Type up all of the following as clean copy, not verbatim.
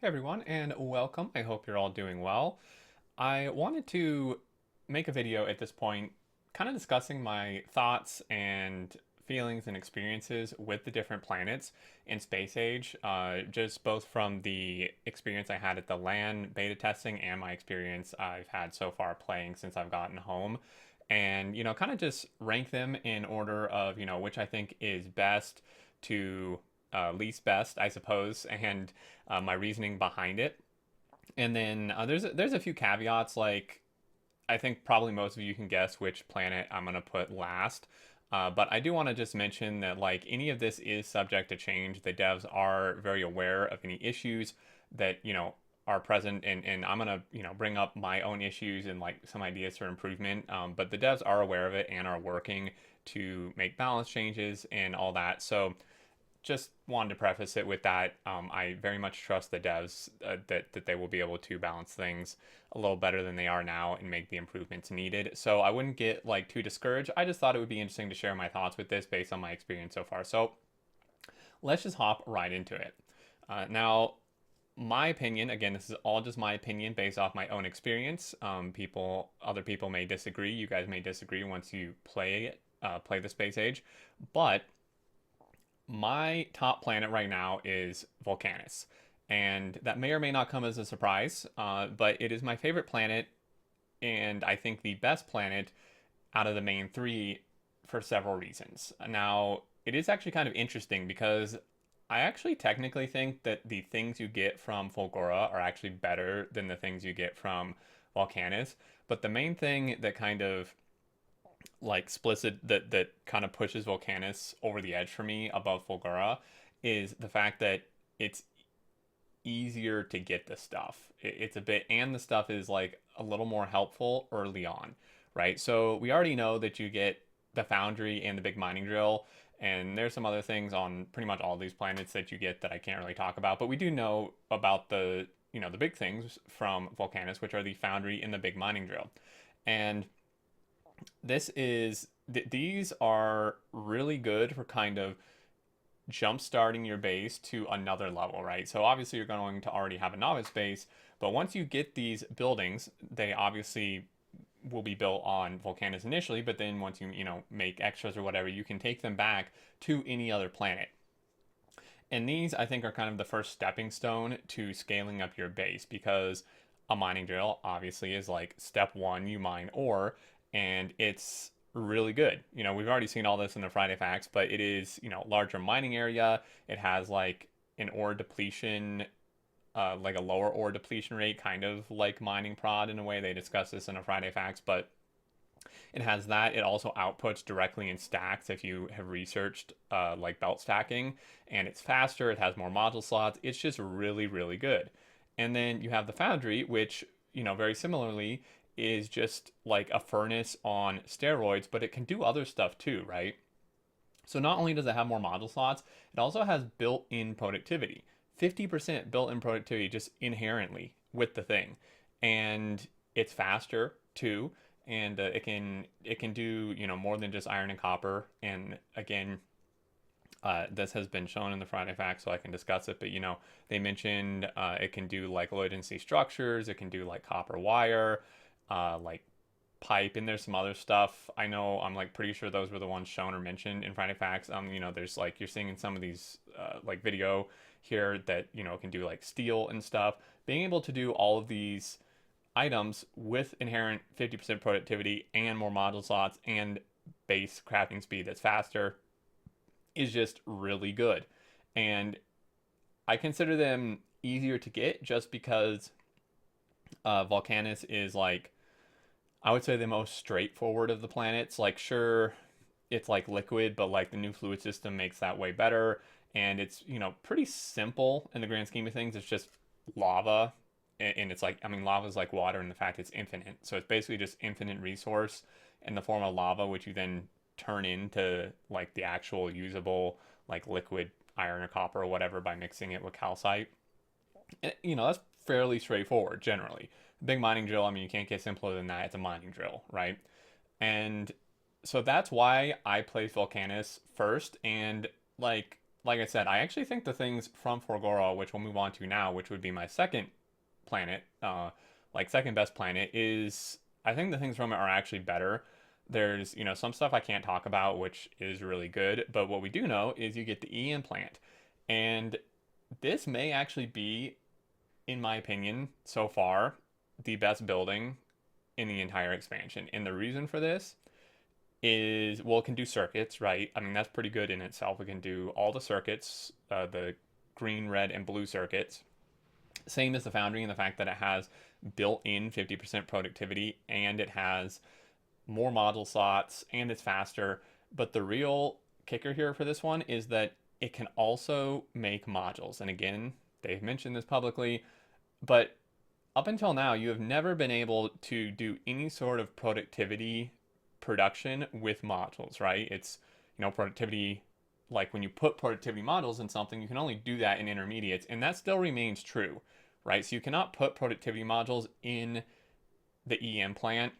Hey everyone, and welcome. I hope you're all doing well. I wanted to make a video at this point, kind of discussing my thoughts and feelings and experiences with the different planets in Space Age, just both from the experience I had at the LAN beta testing and my experience I've had so far playing since I've gotten home. And, kind of just rank them in order of, which I think is best to least best, I suppose, and my reasoning behind it. And then there's a few caveats. Like I think probably most of you can guess which planet I'm gonna put last. But I do want to just mention that like any of this is subject to change. The devs are very aware of any issues that are present, and I'm gonna bring up my own issues and like some ideas for improvement. But the devs are aware of it and are working to make balance changes and all that. So just wanted to preface it with that. I very much trust the devs that they will be able to balance things a little better than they are now and make the improvements needed. So I wouldn't get like too discouraged. I just thought it would be interesting to share my thoughts with this based on my experience so far. So let's just hop right into it. Now, my opinion, again, this is all just my opinion based off my own experience. Other people may disagree. You guys may disagree once you play it, play the Space Age, but my top planet right now is Vulcanus. And that may or may not come as a surprise, but it is my favorite planet, and I think the best planet out of the main three for several reasons. Now, it is actually kind of interesting because I actually technically think that the things you get from Fulgora are actually better than the things you get from Vulcanus. But the main thing that kind of like splits it, that kind of pushes Vulcanus over the edge for me above Fulgora is the fact that it's easier to get the stuff. It's a bit, and the stuff is like a little more helpful early on, right? So we already know that you get the foundry and the big mining drill, and there's some other things on pretty much all these planets that you get that I can't really talk about, but we do know about the big things from Vulcanus, which are the foundry and the big mining drill. And these are really good for kind of jump starting your base to another level, right? So obviously you're going to already have a novice base, but once you get these buildings, they obviously will be built on Vulcanus initially, but then once you make extras or whatever, you can take them back to any other planet. And these I think are kind of the first stepping stone to scaling up your base because a mining drill obviously is like step one, you mine ore, and it's really good. We've already seen all this in the Friday facts, but it is, larger mining area. It has like an ore depletion, like a lower ore depletion rate, kind of like mining prod in a way. They discuss this in a Friday facts, but it has that. It also outputs directly in stacks if you have researched like belt stacking, and it's faster. It has more module slots. It's just really, really good. And then you have the Foundry, which, very similarly is just like a furnace on steroids, but it can do other stuff too, right? So not only does it have more module slots, it also has built-in productivity. 50% built-in productivity just inherently with the thing. And it's faster too, and it can do, more than just iron and copper. And again, this has been shown in the Friday Fact, so I can discuss it. But they mentioned it can do like low density structures. It can do like copper wire, like pipe, and there's some other stuff. I know I'm like pretty sure those were the ones shown or mentioned in Friday Facts. There's like you're seeing in some of these like video here that can do like steel and stuff. Being able to do all of these items with inherent 50% productivity and more module slots and base crafting speed that's faster is just really good. And I consider them easier to get just because Volcanus is like, I would say, the most straightforward of the planets. Like, sure, it's like liquid, but like the new fluid system makes that way better. And it's, pretty simple in the grand scheme of things. It's just lava. And it's like, lava is like water in the fact it's infinite. So it's basically just infinite resource in the form of lava, which you then turn into like the actual usable like liquid iron or copper or whatever by mixing it with calcite. And, that's fairly straightforward generally. Big mining drill, you can't get simpler than that. It's a mining drill, right? And so that's why I play Vulcanus first. And like like I said, I actually think the things from Fulgora, which we'll move on to now, which would be my second planet, like second best planet, is I think the things from it are actually better. There's, some stuff I can't talk about, which is really good, but what we do know is you get the E implant. And this may actually be, in my opinion, so far, the best building in the entire expansion. And the reason for this is, well, it can do circuits, right? I mean, that's pretty good in itself. It can do all the circuits, the green, red, and blue circuits. Same as the Foundry in the fact that it has built-in 50% productivity and it has more module slots and it's faster. But the real kicker here for this one is that it can also make modules. And again, they've mentioned this publicly, but up until now, you have never been able to do any sort of productivity production with modules, right? It's, productivity, like when you put productivity modules in something, you can only do that in intermediates, and that still remains true, right? So you cannot put productivity modules in the EM plant,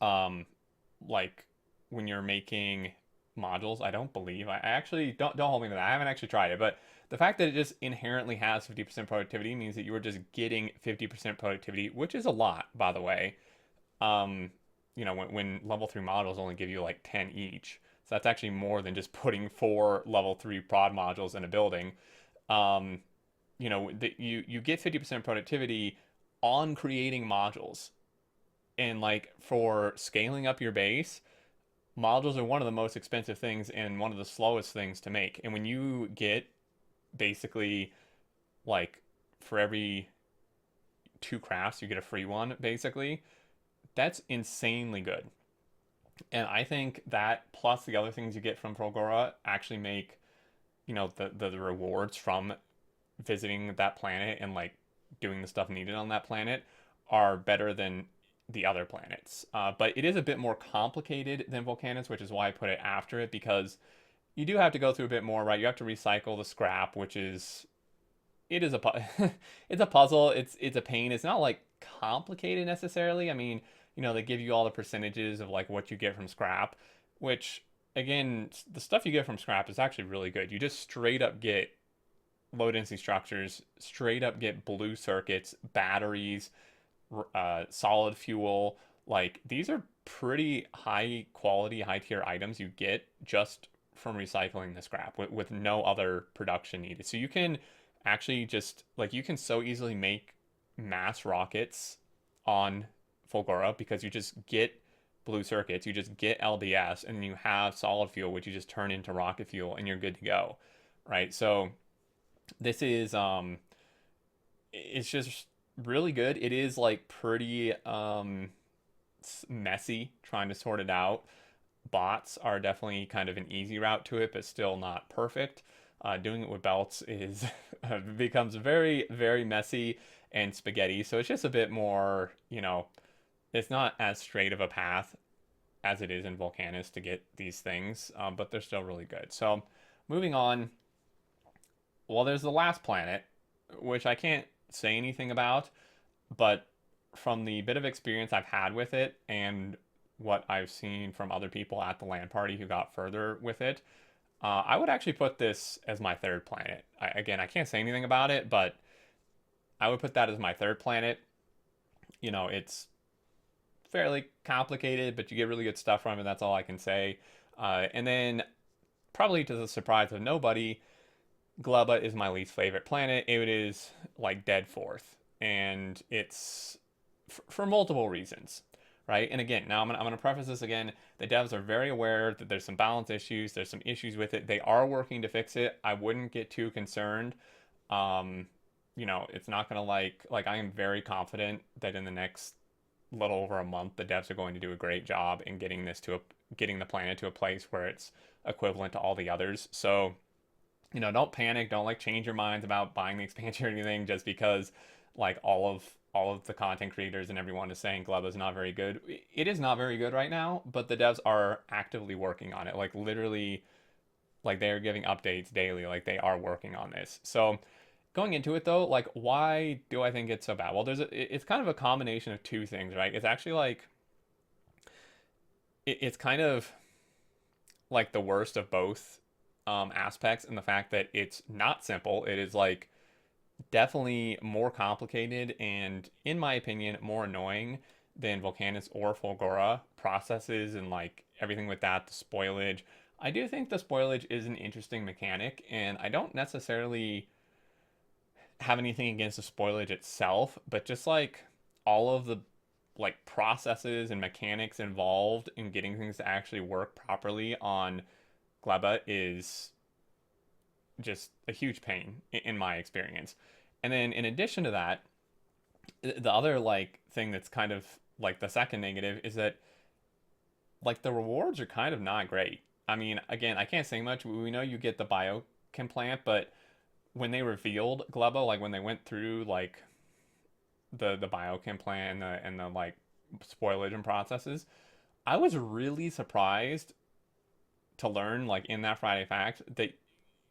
like when you're making modules. I don't believe. I actually don't hold me to that. I haven't actually tried it, but the fact that it just inherently has 50% productivity means that you are just getting 50% productivity, which is a lot, by the way. Um, when level 3 models only give you like 10 each. So that's actually more than just putting 4 level 3 prod modules in a building. Um, you get 50% productivity on creating modules. And like for scaling up your base, modules are one of the most expensive things and one of the slowest things to make. And when you get basically like for every 2 crafts, you get a free one, basically, that's insanely good. And I think that plus the other things you get from Fulgora actually make, the rewards from visiting that planet and like doing the stuff needed on that planet are better than the other planets. But it is a bit more complicated than Vulcanus, which is why I put it after it, because you do have to go through a bit more, right? You have to recycle the scrap, which is it is it's a puzzle. It's a pain. It's not like complicated necessarily. I mean, they give you all the percentages of like what you get from scrap, which again, the stuff you get from scrap is actually really good. You just straight up get low density structures, straight up get blue circuits, batteries, solid fuel. Like these are pretty high quality, high tier items you get just from recycling the scrap with no other production needed. So you can actually just like you can so easily make mass rockets on Fulgora because you just get blue circuits, you just get LDS, and you have solid fuel, which you just turn into rocket fuel, and you're good to go, right? So this is it's just really good. It is like pretty messy trying to sort it out. Bots are definitely kind of an easy route to it, but still not perfect. Doing it with belts is becomes very, very messy and spaghetti. So it's just a bit more, it's not as straight of a path as it is in Vulcanus to get these things, but they're still really good. So moving on, well, there's the last planet, which I can't say anything about, but from the bit of experience I've had with it and what I've seen from other people at the LAN party who got further with it, I would actually put this as my third planet. Again, I can't say anything about it, but I would put that as my third planet. It's fairly complicated, but you get really good stuff from it. That's all I can say. And then, probably to the surprise of nobody, Gleba is my least favorite planet. It is like dead fourth, and it's for multiple reasons, right? And again, now I'm gonna preface this again. The devs are very aware that there's some balance issues. There's some issues with it. They are working to fix it. I wouldn't get too concerned. It's not gonna like I am very confident that in the next little over a month, the devs are going to do a great job in getting the planet to a place where it's equivalent to all the others. So don't panic. Don't like change your minds about buying the expansion or anything just because like all of the content creators and everyone is saying Gleba is not very good. It is not very good right now, but the devs are actively working on it. Like literally, like they are giving updates daily. Like they are working on this. So going into it though, like why do I think it's so bad? Well, it's kind of a combination of two things, right? It's actually like it's kind of like the worst of both aspects and the fact that it's not simple. It is like definitely more complicated and, in my opinion, more annoying than Vulcanus or Fulgora processes and like everything with that, the spoilage. I do think the spoilage is an interesting mechanic, and I don't necessarily have anything against the spoilage itself, but just like all of the like processes and mechanics involved in getting things to actually work properly on Gleba is just a huge pain in my experience. And then in addition to that, the other like thing that's kind of like the second negative is that like the rewards are kind of not great. I mean, again, I can't say much. We know you get the biochem plant, but when they revealed Gleba, like when they went through like the biochem plant and the like spoilage and processes, I was really surprised to learn like in that Friday fact that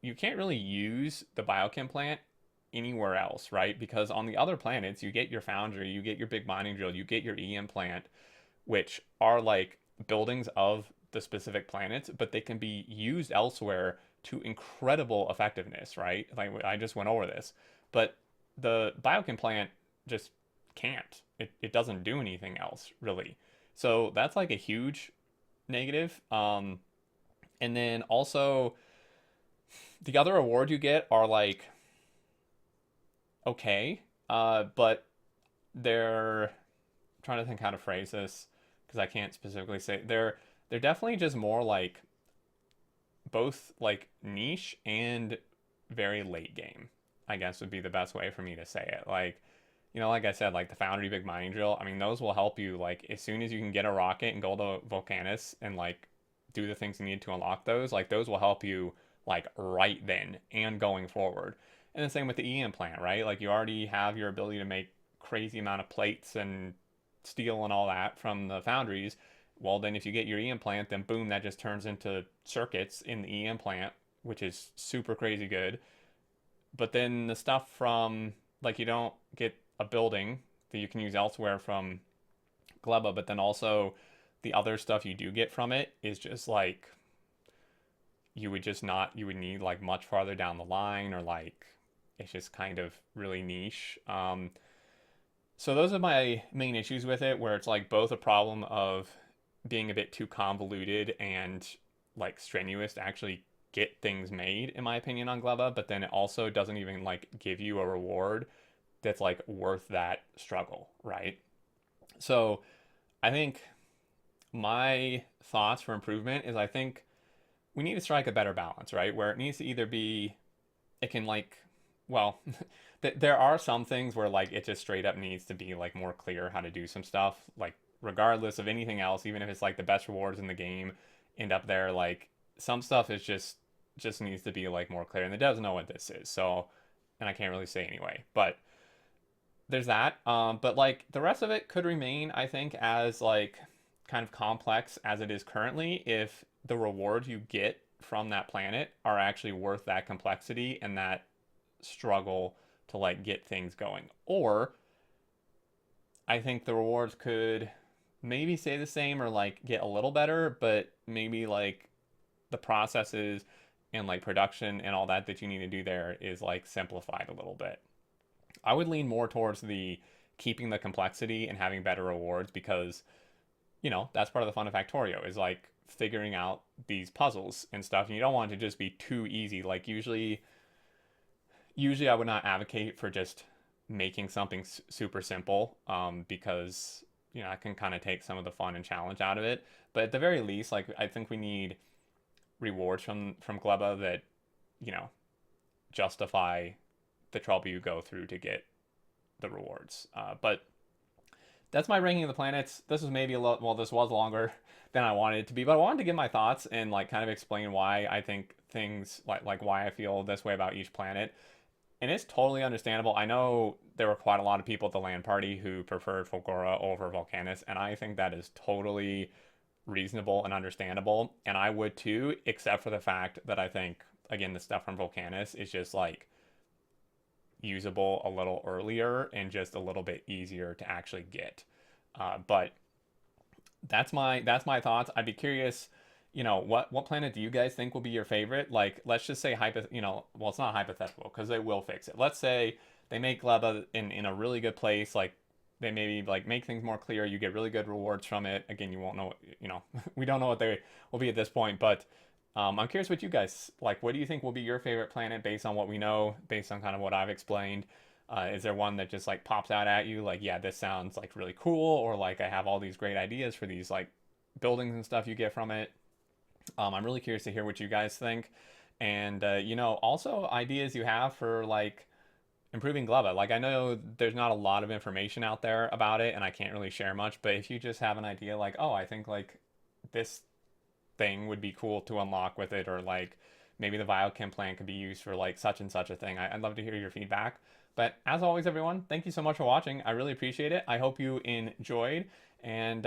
you can't really use the biochem plant anywhere else, right? Because on the other planets, you get your foundry, you get your big mining drill, you get your EM plant, which are like buildings of the specific planets, but they can be used elsewhere to incredible effectiveness, right? Like I just went over this, but the biochem plant just can't. It doesn't do anything else really. So that's like a huge negative. And then also the other awards you get are like okay, but they're I'm trying to think how to phrase this because I can't specifically say they're definitely just more like both like niche and very late game, I guess would be the best way for me to say it. Like, like I said, like the Foundry Big Mining Drill, I mean, those will help you like as soon as you can get a rocket and go to Vulcanus and like do the things you need to unlock those, like those will help you like right then and going forward. And the same with the EM plant, right? Like you already have your ability to make crazy amount of plates and steel and all that from the foundries. Well, then if you get your EM plant, then boom, that just turns into circuits in the EM plant, which is super crazy good. But then the stuff from, like, you don't get a building that you can use elsewhere from Gleba, but then also the other stuff you do get from it is just like, you would just not, you would need like much farther down the line, or like, it's just kind of really niche. So those are my main issues with it, where it's like both a problem of being a bit too convoluted and like strenuous to actually get things made, in my opinion, on Gleba, but then it also doesn't even like give you a reward that's like worth that struggle, right? So I think my thoughts for improvement is I think we need to strike a better balance, right? Where it needs to either be, it can like, well, there are some things where like it just straight up needs to be like more clear how to do some stuff, like regardless of anything else, even if it's like the best rewards in the game end up there, like some stuff is just needs to be like more clear, and the devs know what this is. So, and I can't really say anyway, but there's that. But like the rest of it could remain, I think, as like kind of complex as it is currently if the rewards you get from that planet are actually worth that complexity and that struggle to like get things going. Or I think the rewards could maybe stay the same or like get a little better, but maybe like the processes and like production and all that you need to do there is like simplified a little bit. I would lean more towards the keeping the complexity and having better rewards, because that's part of the fun of Factorio is like figuring out these puzzles and stuff, and you don't want it to just be too easy. Like usually I would not advocate for just making something super simple, because I can kind of take some of the fun and challenge out of it. But at the very least, like I think we need rewards from Gleba that you know justify the trouble you go through to get the rewards. But that's my ranking of the planets. This was maybe a lot. Well, this was longer than I wanted it to be, but I wanted to give my thoughts and like kind of explain why I think things like why I feel this way about each planet. And it's totally understandable. I know there were quite a lot of people at the LAN party who preferred Fulgora over Vulcanus, and I think that is totally reasonable and understandable. And I would too, except for the fact that I think, again, the stuff from Vulcanus is just like usable a little earlier and just a little bit easier to actually get. But that's my thoughts. I'd be curious, what planet do you guys think will be your favorite? Like, let's just say well, it's not hypothetical because they will fix it. Let's say they make Gleba in a really good place, like they maybe like make things more clear. You get really good rewards from it. Again, you won't know, we don't know what they will be at this point, but I'm curious what you guys like. What do you think will be your favorite planet based on what we know, based on kind of what I've explained? Is there one that just like pops out at you, like, yeah, this sounds like really cool, or like I have all these great ideas for these like buildings and stuff you get from it? I'm really curious to hear what you guys think, and also ideas you have for like improving Gleba. Like I know there's not a lot of information out there about it, and I can't really share much. But if you just have an idea, like, oh, I think like this thing would be cool to unlock with it, or like maybe the Biochem plant could be used for like such and such a thing. I'd love to hear your feedback. But as always, everyone, thank you so much for watching. I really appreciate it. I hope you enjoyed. And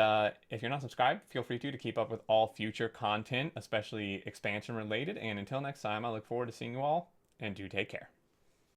if you're not subscribed, feel free to keep up with all future content, especially expansion related. And until next time, I look forward to seeing you all, and do take care.